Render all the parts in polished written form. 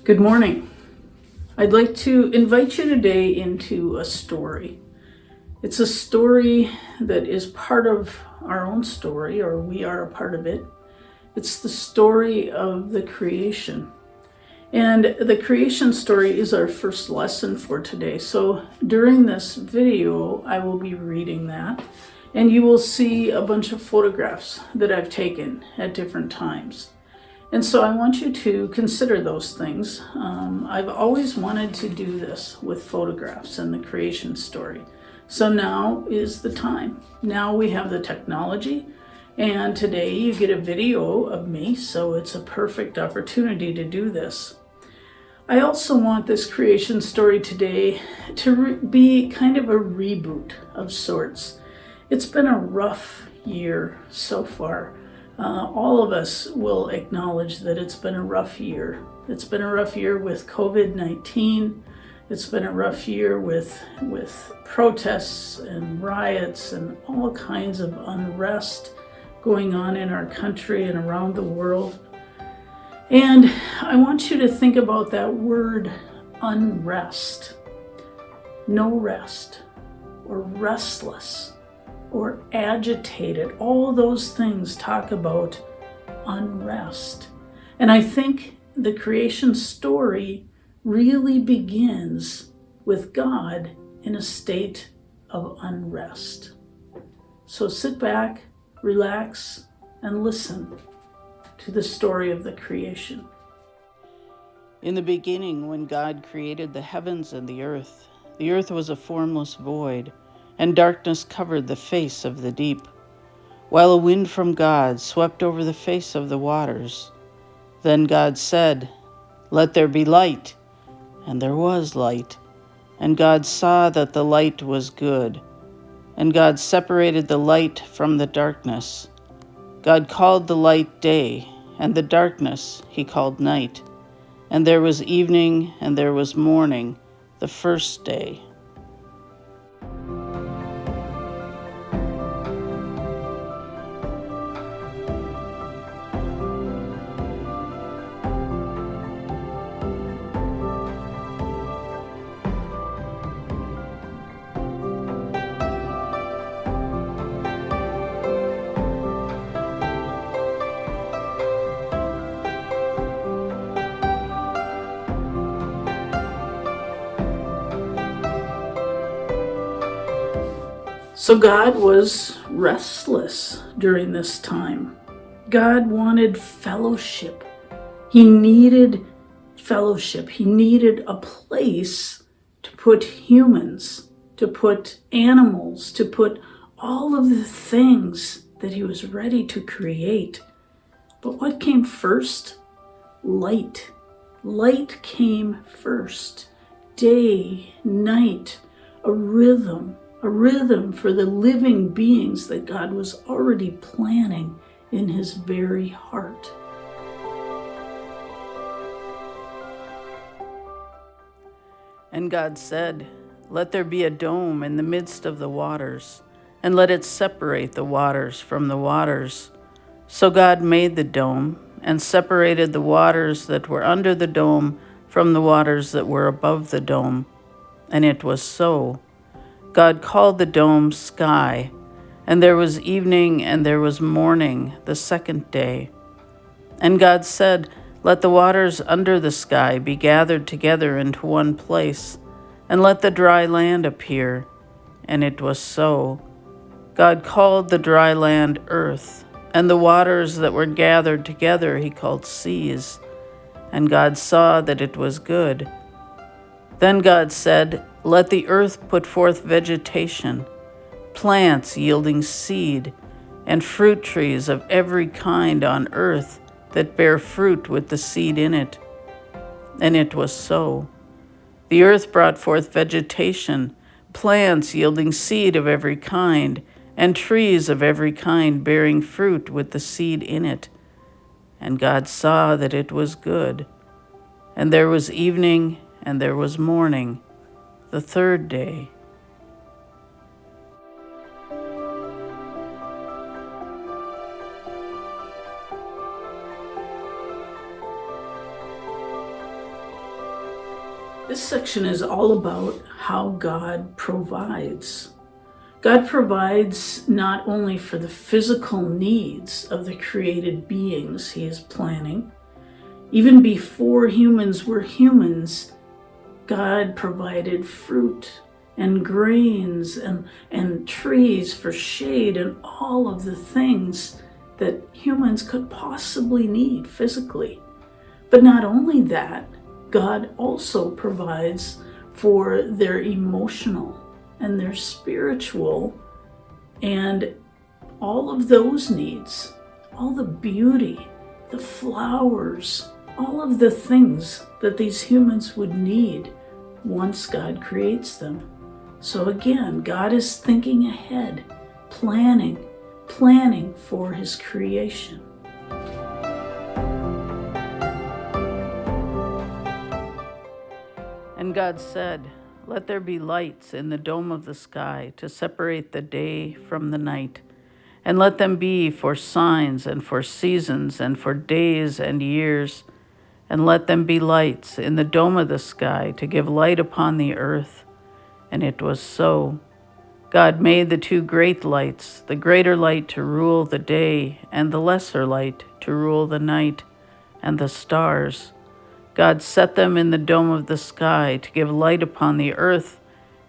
Good morning. I'd like to invite you today into a story. It's a story that is part of our own story, or we are a part of it. It's the story of the creation. And the creation story is our first lesson for today. So during this video, I will be reading that, and you will see a bunch of photographs that I've taken at different times. And so I want you to consider those things. I've always wanted to do this with photographs and the creation story. So now is the time. Now we have the technology, and today you get a video of me, so it's a perfect opportunity to do this. I also want this creation story today to be kind of a reboot of sorts. It's been a rough year so far. All of us will acknowledge that it's been a rough year. It's been a rough year with COVID-19. It's been a rough year with protests and riots and all kinds of unrest going on in our country and around the world. And I want you to think about that word unrest. No rest, or restless, or agitated. All those things talk about unrest. And I think the creation story really begins with God in a state of unrest. So sit back, relax, and listen to the story of the creation. In the beginning, when God created the heavens and the earth was a formless void, and darkness covered the face of the deep, while a wind from God swept over the face of the waters. Then God said, "Let there be light," and there was light. And God saw that the light was good. And God separated the light from the darkness. God called the light day, and the darkness he called night. And there was evening, and there was morning, the first day. So God was restless during this time. God wanted fellowship. He needed fellowship. He needed a place to put humans, to put animals, to put all of the things that he was ready to create. But what came first? Light. Light came first. Day, night, a rhythm for the living beings that God was already planning in his very heart. And God said, "Let there be a dome in the midst of the waters, and let it separate the waters from the waters." So God made the dome, and separated the waters that were under the dome from the waters that were above the dome. And it was so. God called the dome sky, and there was evening and there was morning, the second day. And God said, "Let the waters under the sky be gathered together into one place, and let the dry land appear." And it was so. God called the dry land earth, and the waters that were gathered together he called seas. And God saw that it was good. Then God said, "Let the earth put forth vegetation, plants yielding seed, and fruit trees of every kind on earth that bear fruit with the seed in it." And it was so. The earth brought forth vegetation, plants yielding seed of every kind, and trees of every kind bearing fruit with the seed in it. And God saw that it was good. And there was evening and there was morning, the third day. This section is all about how God provides. God provides not only for the physical needs of the created beings he is planning. Even before humans were humans, God provided fruit and grains and trees for shade and all of the things that humans could possibly need physically. But not only that, God also provides for their emotional and their spiritual and all of those needs, all the beauty, the flowers, all of the things that these humans would need once God creates them. So again, God is thinking ahead, planning for his creation. And God said, "Let there be lights in the dome of the sky to separate the day from the night, and let them be for signs and for seasons and for days and years, and let them be lights in the dome of the sky to give light upon the earth." And it was so. God made the two great lights, the greater light to rule the day, and the lesser light to rule the night, and the stars. God set them in the dome of the sky to give light upon the earth,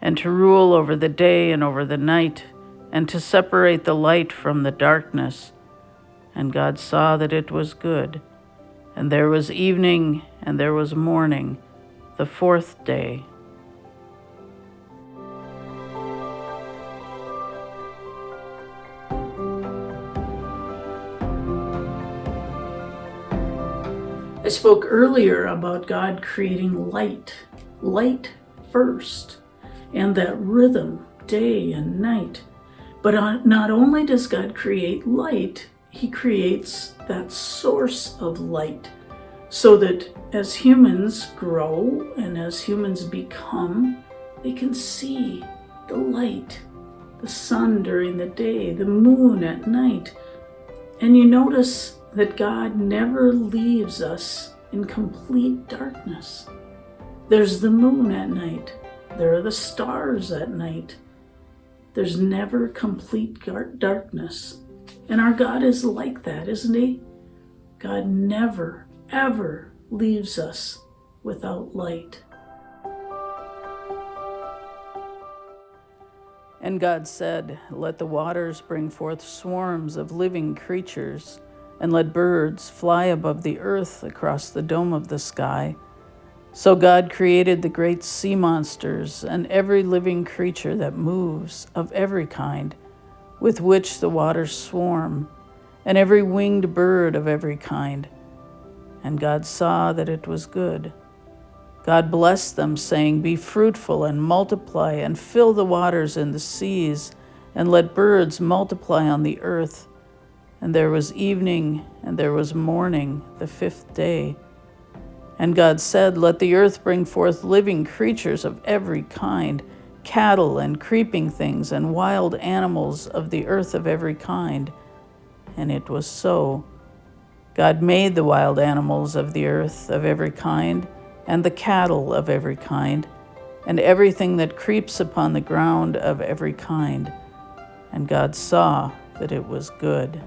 and to rule over the day and over the night, and to separate the light from the darkness. And God saw that it was good. And there was evening, and there was morning, the fourth day. I spoke earlier about God creating light first, and that rhythm, day and night. But not only does God create light, he creates that source of light, so that as humans grow and as humans become, they can see the light, the sun during the day, the moon at night. And you notice that God never leaves us in complete darkness. There's the moon at night. There are the stars at night. There's never complete darkness. And our God is like that, isn't he? God never, ever leaves us without light. And God said, "Let the waters bring forth swarms of living creatures, and let birds fly above the earth across the dome of the sky." So God created the great sea monsters and every living creature that moves of every kind, with which the waters swarm, and every winged bird of every kind. And God saw that it was good. God blessed them, saying, "Be fruitful and multiply, and fill the waters in the seas, and let birds multiply on the earth." And there was evening, and there was morning, the fifth day. And God said, "Let the earth bring forth living creatures of every kind, cattle and creeping things, and wild animals of the earth of every kind." And it was so. God made the wild animals of the earth of every kind, and the cattle of every kind, and everything that creeps upon the ground of every kind. And God saw that it was good.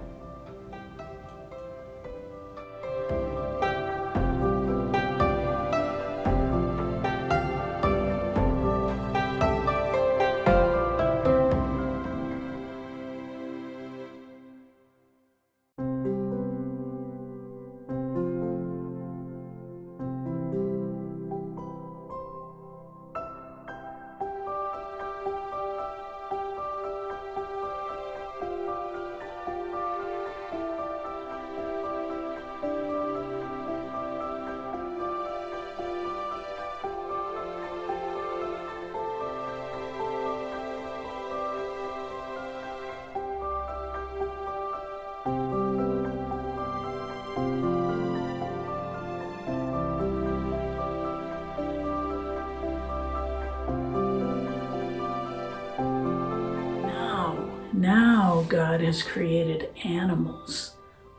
Now God has created animals,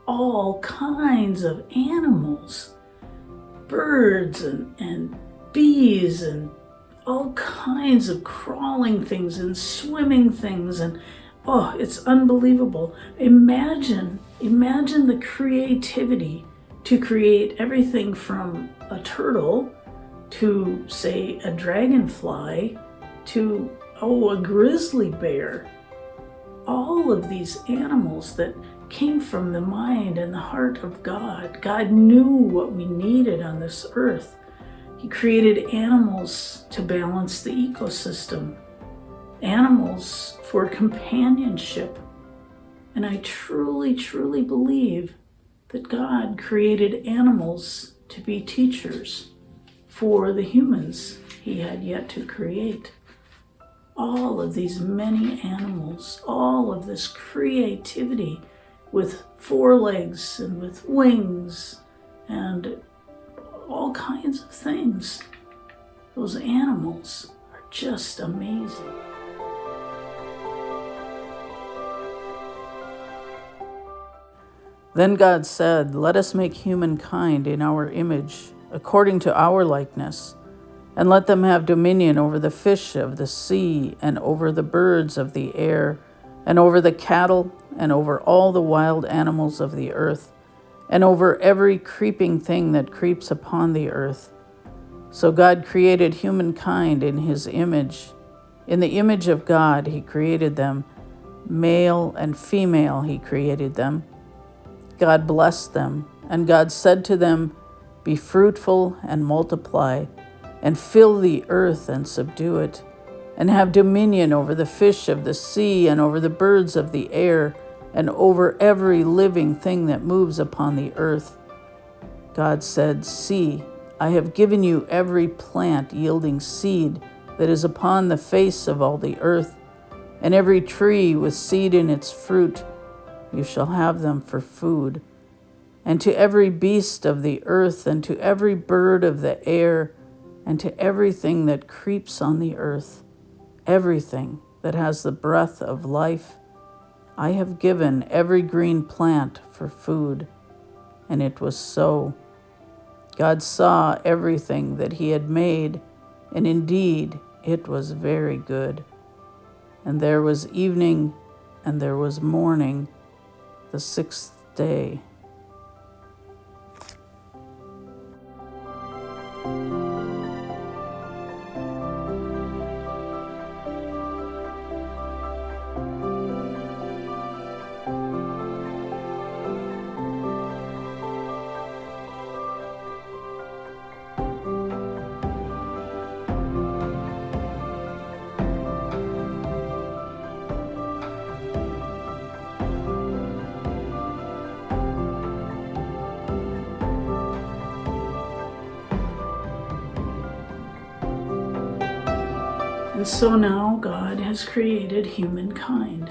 all kinds of animals, birds and bees and all kinds of crawling things and swimming things, and oh, it's unbelievable. Imagine the creativity to create everything from a turtle to, say, a dragonfly to, a grizzly bear. All of these animals that came from the mind and the heart of God. God knew what we needed on this earth. He created animals to balance the ecosystem, animals for companionship. And I truly, truly believe that God created animals to be teachers for the humans he had yet to create. All of these many animals, all of this creativity with 4 legs and with wings and all kinds of things. Those animals are just amazing. Then God said, "Let us make humankind in our image, according to our likeness, and let them have dominion over the fish of the sea, and over the birds of the air, and over the cattle, and over all the wild animals of the earth, and over every creeping thing that creeps upon the earth." So God created humankind in his image. In the image of God he created them. Male and female he created them. God blessed them, and God said to them, "Be fruitful and multiply, and fill the earth and subdue it, and have dominion over the fish of the sea, and over the birds of the air, and over every living thing that moves upon the earth." God said, "See, I have given you every plant yielding seed that is upon the face of all the earth, and every tree with seed in its fruit. You shall have them for food. And to every beast of the earth, and to every bird of the air, and to everything that creeps on the earth, everything that has the breath of life, I have given every green plant for food." And it was so. God saw everything that he had made, and indeed it was very good. And there was evening, and there was morning, the 6th day. And so now God has created humankind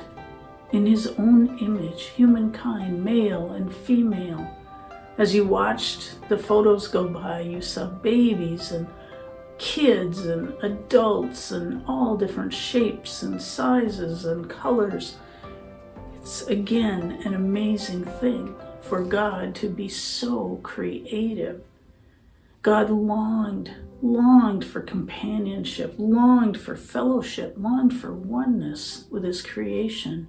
in his own image, humankind, male and female. As you watched the photos go by, you saw babies and kids and adults and all different shapes and sizes and colors. It's again an amazing thing for God to be so creative. God longed for companionship, longed for fellowship, longed for oneness with his creation.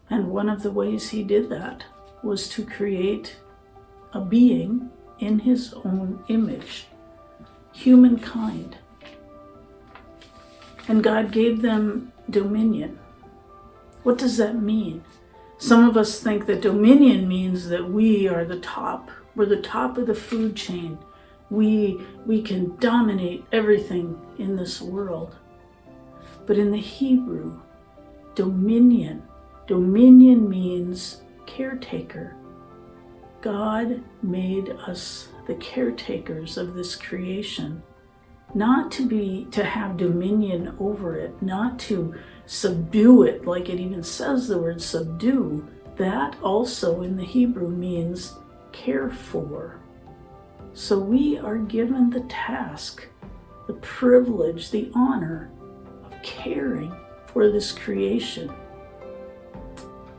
And one of the ways he did that was to create a being in his own image, humankind. And God gave them dominion. What does that mean? Some of us think that dominion means that we are the top. We're the top of the food chain. We can dominate everything in this world. But in the Hebrew, dominion means caretaker. God made us the caretakers of this creation, not to have dominion over it, not to subdue it, like it even says the word subdue. That also in the Hebrew means care for. So we are given the task, the privilege, the honor of caring for this creation.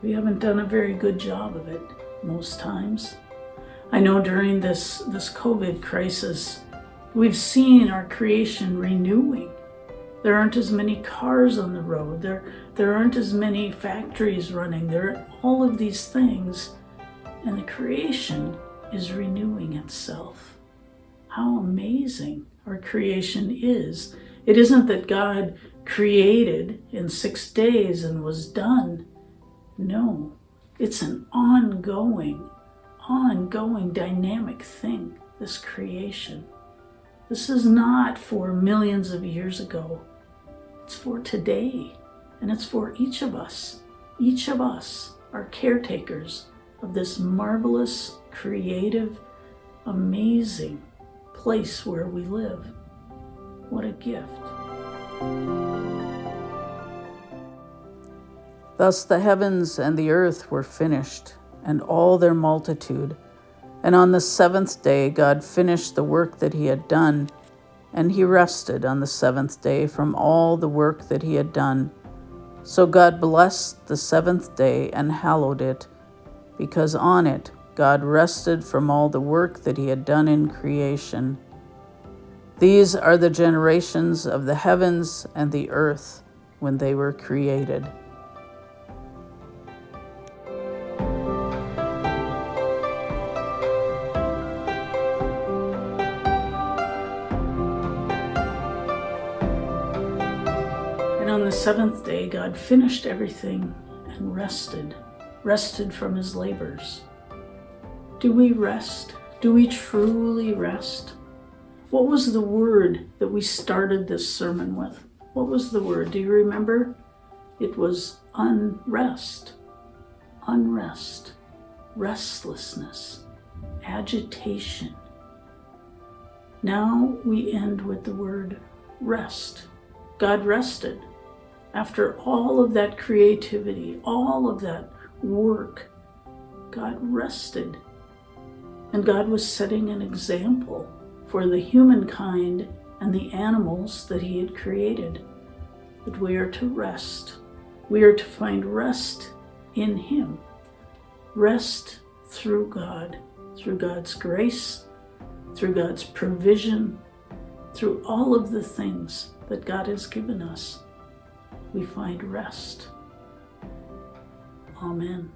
We haven't done a very good job of it most times. I know during this COVID crisis, We've seen our creation renewing. There aren't as many cars on the road. There aren't as many factories running. There are all of these things, and the creation is renewing itself. How amazing our creation is. It isn't that God created in 6 days and was done. No, it's an ongoing dynamic thing, this creation. This is not for millions of years ago. It's for today, and it's for each of us. Each of us are caretakers of this marvelous, creative, amazing place where we live. What a gift. Thus the heavens and the earth were finished, and all their multitude. And on the seventh day God finished the work that he had done, and he rested on the seventh day from all the work that he had done. So God blessed the seventh day and hallowed it, because on it God rested from all the work that he had done in creation. These are the generations of the heavens and the earth when they were created. And on the seventh day, God finished everything and rested from his labors. Do we rest? Do we truly rest? What was the word that we started this sermon with? What was the word? Do you remember? It was unrest. Unrest, restlessness, agitation. Now we end with the word rest. God rested. After all of that creativity, all of that work, God rested. And God was setting an example for the humankind and the animals that he had created, that we are to rest. We are to find rest in him. Rest through God, through God's grace, through God's provision, through all of the things that God has given us. We find rest. Amen.